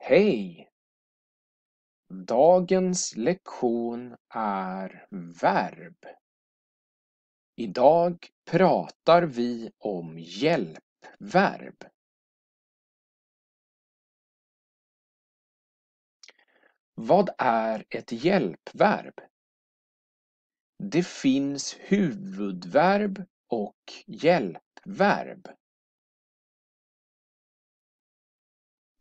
Hej! Dagens lektion är verb. Idag pratar vi om hjälpverb. Vad är ett hjälpverb? Det finns huvudverb och hjälpverb.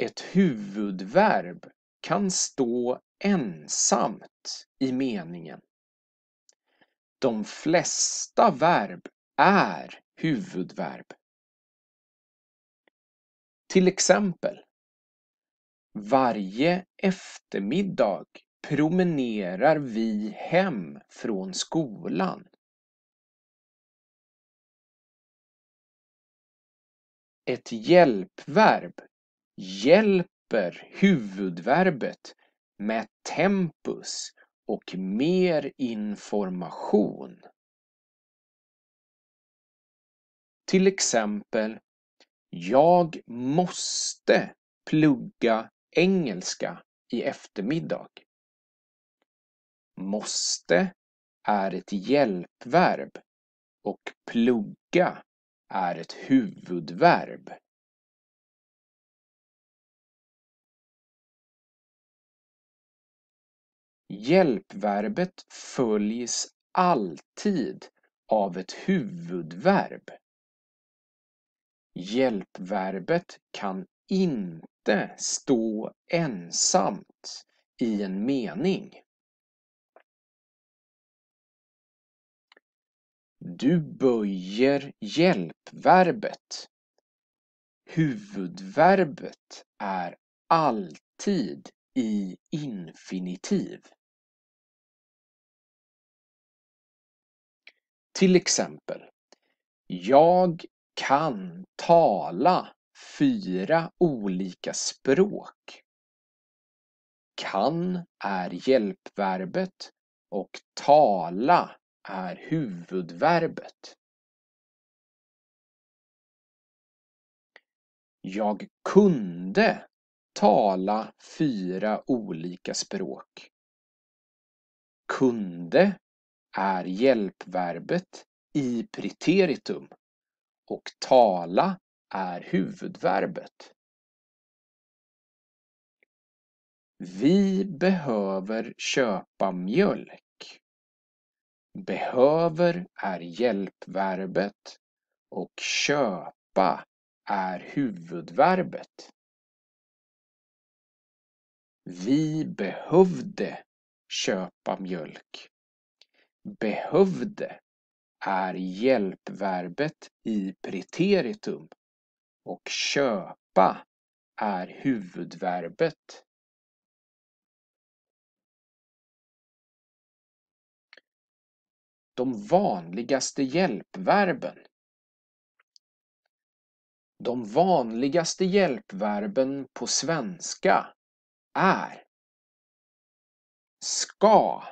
Ett huvudverb kan stå ensamt i meningen. De flesta verb är huvudverb. Till exempel, varje eftermiddag promenerar vi hem från skolan. Ett hjälpverb hjälper huvudverbet med tempus och mer information. Till exempel, jag måste plugga engelska i eftermiddag. Måste är ett hjälpverb och plugga är ett huvudverb. Hjälpverbet följs alltid av ett huvudverb. Hjälpverbet kan inte stå ensamt i en mening. Du böjer hjälpverbet. Huvudverbet är alltid i infinitiv. Till exempel, jag kan tala 4 olika språk. Kan är hjälpverbet och tala är huvudverbet. Jag kunde tala 4 olika språk. Kunde är hjälpverbet i preteritum och tala är huvudverbet. Vi behöver köpa mjölk. Behöver är hjälpverbet och köpa är huvudverbet. Vi behövde köpa mjölk. Behövde är hjälpverbet i preteritum och köpa är huvudverbet. De vanligaste hjälpverben. De vanligaste hjälpverben på svenska är ska.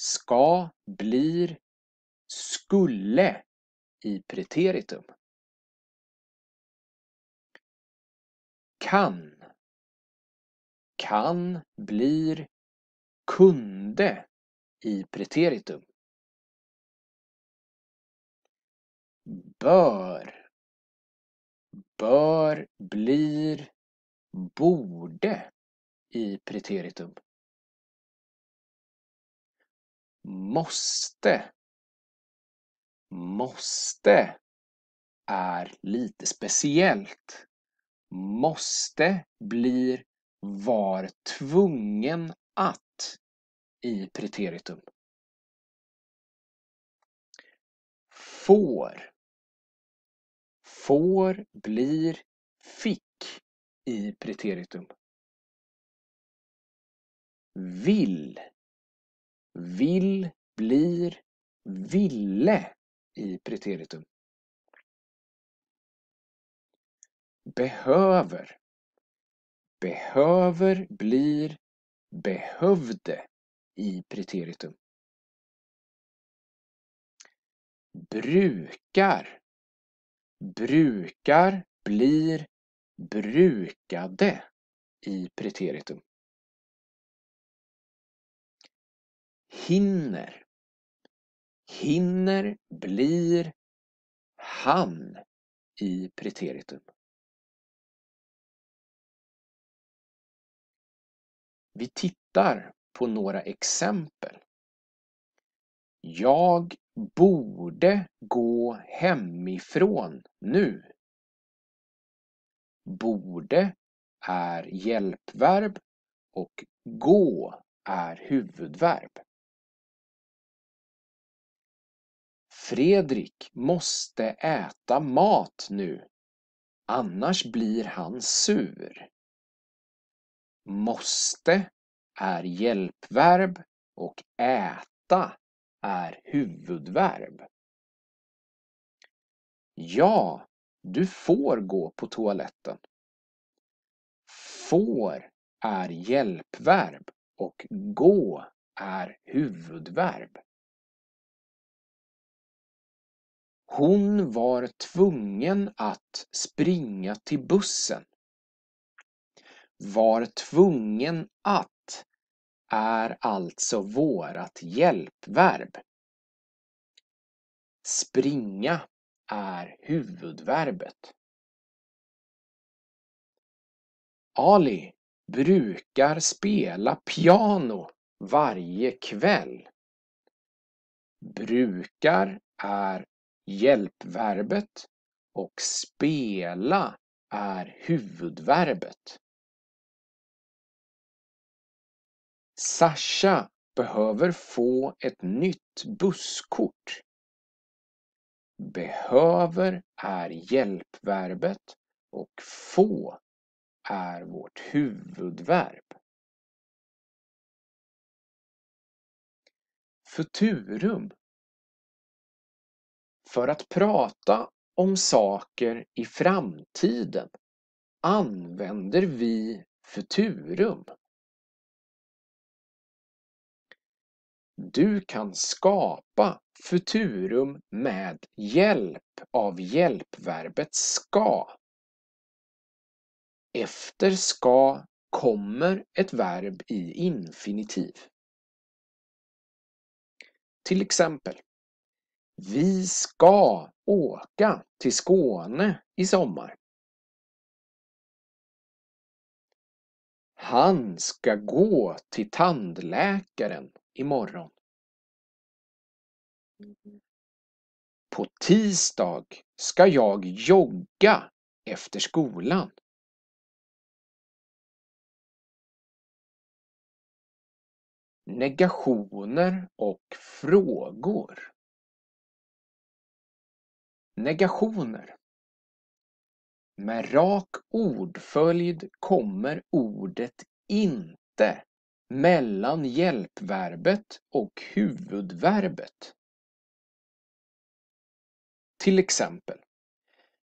Ska blir skulle i preteritum. Kan. Kan blir kunde i preteritum. Bör. Bör blir borde i preteritum. Måste. Måste är lite speciellt. Måste blir var tvungen att i preteritum. Får. Får blir fick i preteritum. Vill. Vill blir ville i preteritum. Behöver. Behöver blir behövde i preteritum. Brukar. Brukar blir brukade i preteritum. Hinner. Hinner blir han i preteritum. Vi tittar på några exempel. Jag borde gå hemifrån nu. Borde är hjälpverb och gå är huvudverb. Fredrik måste äta mat nu, annars blir han sur. Måste är hjälpverb och äta är huvudverb. Ja, du får gå på toaletten. Får är hjälpverb och gå är huvudverb. Hon var tvungen att springa till bussen. Var tvungen att är alltså vårat hjälpverb. Springa är huvudverbet. Ali brukar spela piano varje kväll. Brukar är hjälpverbet och spela är huvudverbet. Sasha behöver få ett nytt busskort. Behöver är hjälpverbet och få är vårt huvudverb. Futurum. För att prata om saker i framtiden använder vi futurum. Du kan skapa futurum med hjälp av hjälpverbet ska. Efter ska kommer ett verb i infinitiv. Till exempel, vi ska åka till Skåne i sommar. Han ska gå till tandläkaren imorgon. På tisdag ska jag jogga efter skolan. Negationer och frågor. Negationer. Med rak ordföljd kommer ordet inte mellan hjälpverbet och huvudverbet. Till exempel,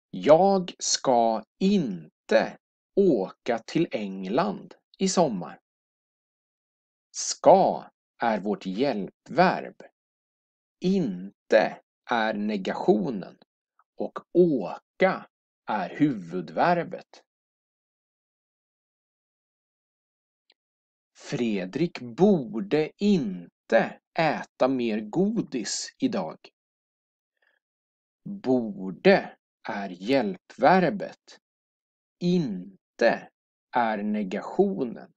jag ska inte åka till England i sommar. Ska är vårt hjälpverb. Inte är negationen och åka är huvudverbet. Fredrik borde inte äta mer godis idag. Borde är hjälpverbet. Inte är negationen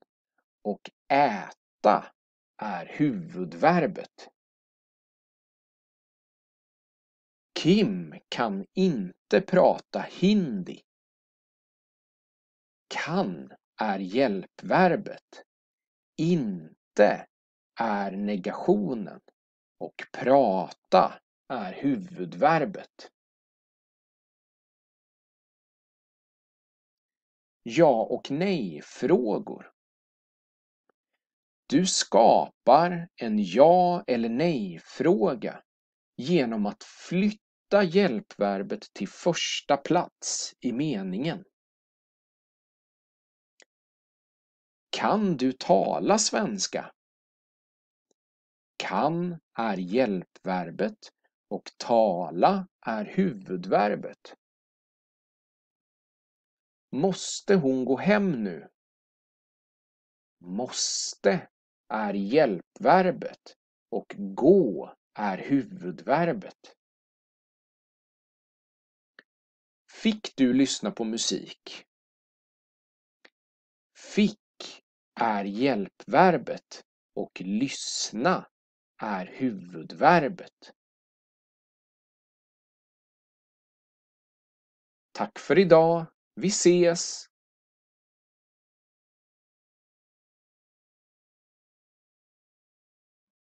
och äta är huvudverbet. Kim kan inte prata hindi. Kan är hjälpverbet. Inte är negationen och prata är huvudverbet. Ja och nej-frågor. Du skapar en ja eller nej-fråga genom att flytta hjälpverbet till första plats i meningen. Kan du tala svenska? Kan är hjälpverbet och tala är huvudverbet. Måste hon gå hem nu? Måste är hjälpverbet och gå är huvudverbet. Fick du lyssna på musik? Fick är hjälpverbet och lyssna är huvudverbet. Tack för idag. Vi ses!